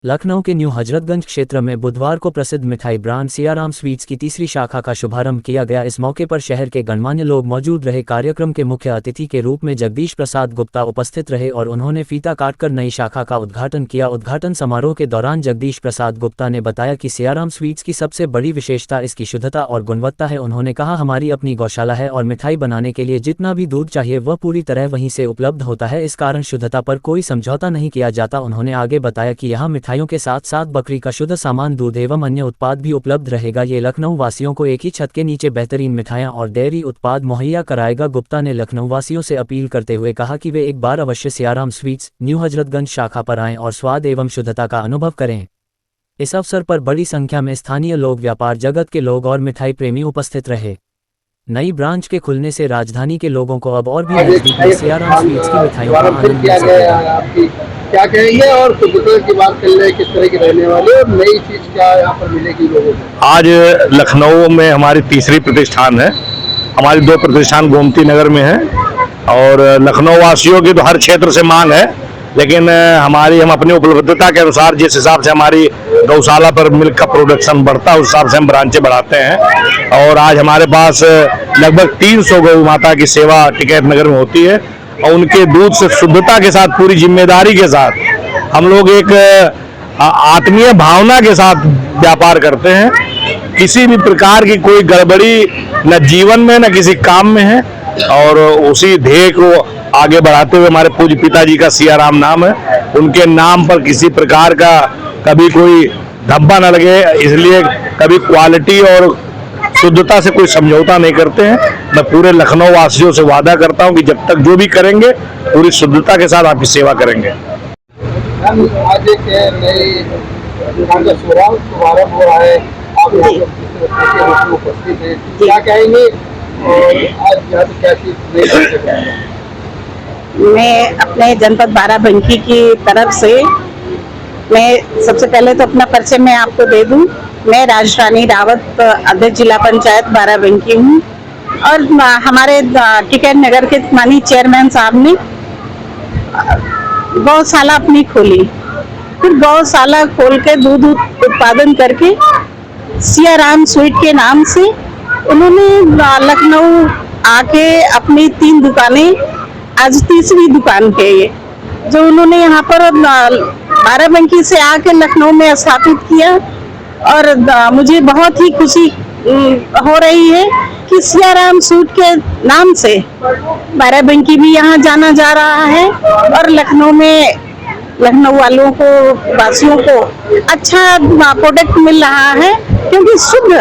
लखनऊ के न्यू हजरतगंज क्षेत्र में बुधवार को प्रसिद्ध मिठाई ब्रांड सियाराम स्वीट्स की तीसरी शाखा का शुभारंभ किया गया। इस मौके पर शहर के गणमान्य लोग मौजूद रहे। कार्यक्रम के मुख्य अतिथि के रूप में जगदीश प्रसाद गुप्ता उपस्थित रहे और उन्होंने फीता काटकर नई शाखा का उद्घाटन किया। उद्घाटन समारोह के दौरान जगदीश प्रसाद गुप्ता ने बताया कि सियाराम स्वीट्स की सबसे बड़ी विशेषता इसकी शुद्धता और गुणवत्ता है। उन्होंने कहा, हमारी अपनी गौशाला है और मिठाई बनाने के लिए जितना भी दूध चाहिए वह पूरी तरह वहीं से उपलब्ध होता है। इस कारण शुद्धता पर कोई समझौता नहीं किया जाता। उन्होंने आगे बताया कि यहाँ मिठाइयों के साथ साथ बकरी का शुद्ध सामान, दूध एवं अन्य उत्पाद भी उपलब्ध रहेगा। ये लखनऊ वासियों को एक ही छत के नीचे बेहतरीन मिठाइयां और डेयरी उत्पाद मुहैया कराएगा। गुप्ता ने लखनऊ वासियों से अपील करते हुए कहा कि वे एक बार अवश्य सियाराम स्वीट्स न्यू हजरतगंज शाखा पर आएं और स्वाद एवं शुद्धता का अनुभव करें। इस अवसर पर बड़ी संख्या में स्थानीय लोग, व्यापार जगत के लोग और मिठाई प्रेमी उपस्थित रहे। नई ब्रांच के खुलने से राजधानी के लोगों को अब और भी नजदीक में सियाराम स्वीट्स की मिठाइयों का आनंद मिल सकेगा। क्या कहेंगे और शुद्धता की बात कर ले, किस तरह की रहने वाली और नई चीज क्या यहाँ पर मिलेगी लोगों को? आज लखनऊ में हमारी तीसरी प्रतिष्ठान है। हमारी दो प्रतिष्ठान गोमती नगर में है और लखनऊ वासियों की तो हर क्षेत्र से मांग है, लेकिन हम अपनी उपलब्धता के अनुसार जिस हिसाब से हमारी गौशाला पर मिल्क का प्रोडक्शन बढ़ता है उस हिसाब से हम ब्रांचें बढ़ाते हैं। और आज हमारे पास लगभग 300 गौ माता की सेवा टिकैत नगर में होती है और उनके दूध से शुद्धता के साथ, पूरी जिम्मेदारी के साथ हम लोग एक आत्मीय भावना के साथ व्यापार करते हैं। किसी भी प्रकार की कोई गड़बड़ी न जीवन में न किसी काम में है और उसी ध्येय को आगे बढ़ाते हुए हमारे पूज्य पिताजी का सियाराम नाम है। उनके नाम पर किसी प्रकार का कभी कोई धब्बा न लगे, इसलिए कभी क्वालिटी और शुद्धता से कोई समझौता नहीं करते हैं। मैं पूरे लखनऊ वासियों से वादा करता हूं कि जब तक जो भी करेंगे पूरी शुद्धता के साथ आपकी सेवा करेंगे। आज एक नई दुकान का शुभारंभ हो रहा है, आप उपस्थित हैं, क्या कहेंगे और आज यहाँ पे क्या चीज? मैं अपने जनपद बाराबंकी की तरफ से मैं सबसे पहले तो अपना परिचय मैं आपको दे दूं। मैं राजरानी रावत, अध्यक्ष जिला पंचायत बाराबंकी हूँ और हमारे टिकैत नगर के माननीय चेयरमैन साहब ने गौशाला अपनी खोली। फिर गौशाला खोल के दूध उत्पादन करके सियाराम स्वीट के नाम से उन्होंने लखनऊ आके अपनी 3 दुकानें, आज तीसरी दुकान है ये, जो उन्होंने यहाँ पर बाराबंकी से आके लखनऊ में स्थापित किया। और मुझे बहुत ही खुशी हो रही है कि सियाराम स्वीट के नाम से बाराबंकी भी यहाँ जाना जा रहा है और लखनऊ में लखनऊ वालों को, वासियों को अच्छा प्रोडक्ट मिल रहा है, क्योंकि शुद्ध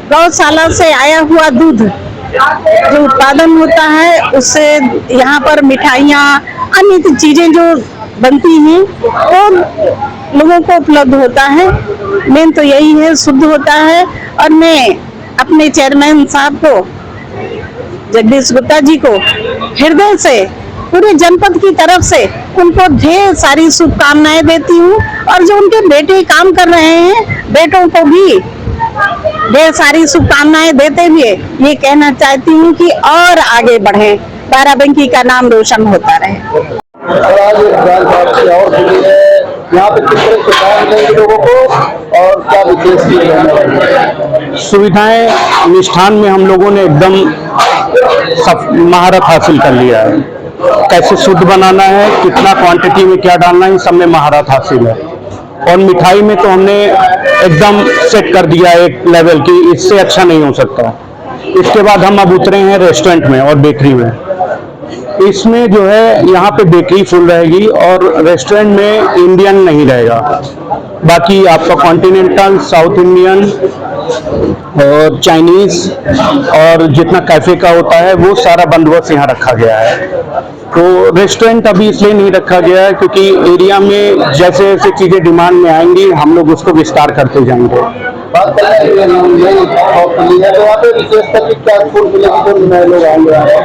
गौशाला से आया हुआ दूध जो उत्पादन होता है उससे यहाँ पर मिठाइयाँ, अन्य चीजें जो बनती हैं वो लोगों को उपलब्ध होता है। मेन तो यही है, शुद्ध होता है। और मैं अपने चेयरमैन साहब को, जगदीश गुप्ता जी को हृदय से, पूरे जनपद की तरफ से उनको ढेर सारी शुभकामनाएं देती हूँ और जो उनके बेटे काम कर रहे हैं, बेटों को भी ढेर सारी शुभकामनाएं देते हुए ये कहना चाहती हूँ कि और आगे बढ़े, बाराबंकी का नाम रोशन होता रहे। यहाँ पे किस तरह सुविधाएं मिलेंगी लोगों को और क्या विशेष सुविधाएं? मिष्ठान में हम लोगों ने एकदम महारत हासिल कर लिया है। कैसे शुद्ध बनाना है, कितना क्वांटिटी में क्या डालना है, सब में महारत हासिल है। और मिठाई में तो हमने एकदम सेट कर दिया एक लेवल की, इससे अच्छा नहीं हो सकता। इसके बाद हम अब उतरे हैं रेस्टोरेंट में और बेकरी में। इसमें जो है यहाँ पे बेकरी फुल रहेगी और रेस्टोरेंट में इंडियन नहीं रहेगा, बाकी आपका कॉन्टिनेंटल, साउथ इंडियन और चाइनीज और जितना कैफे का होता है वो सारा बंदोबस्त यहाँ रखा गया है। तो रेस्टोरेंट अभी इसलिए नहीं रखा गया है क्योंकि एरिया में जैसे जैसे चीजें डिमांड में आएंगी हम लोग उसको विस्तार करते जाएंगे।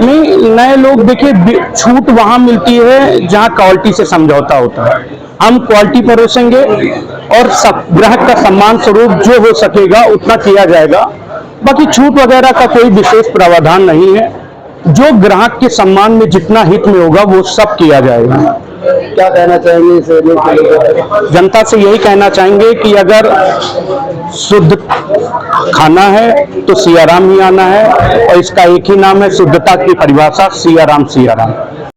नहीं, नए लोग देखिए, छूट वहाँ मिलती है जहाँ क्वालिटी से समझौता होता है। हम क्वालिटी परोसेंगे और ग्राहक का सम्मान स्वरूप जो हो सकेगा उतना किया जाएगा। बाकी छूट वगैरह का कोई विशेष प्रावधान नहीं है। जो ग्राहक के सम्मान में जितना हित में होगा वो सब किया जाएगा। क्या कहना चाहेंगे इस एरिया के लोग? जनता से यही कहना चाहेंगे कि अगर शुद्ध खाना है तो सियाराम ही आना है, और इसका एक ही नाम है, शुद्धता की परिभाषा सियाराम सियाराम।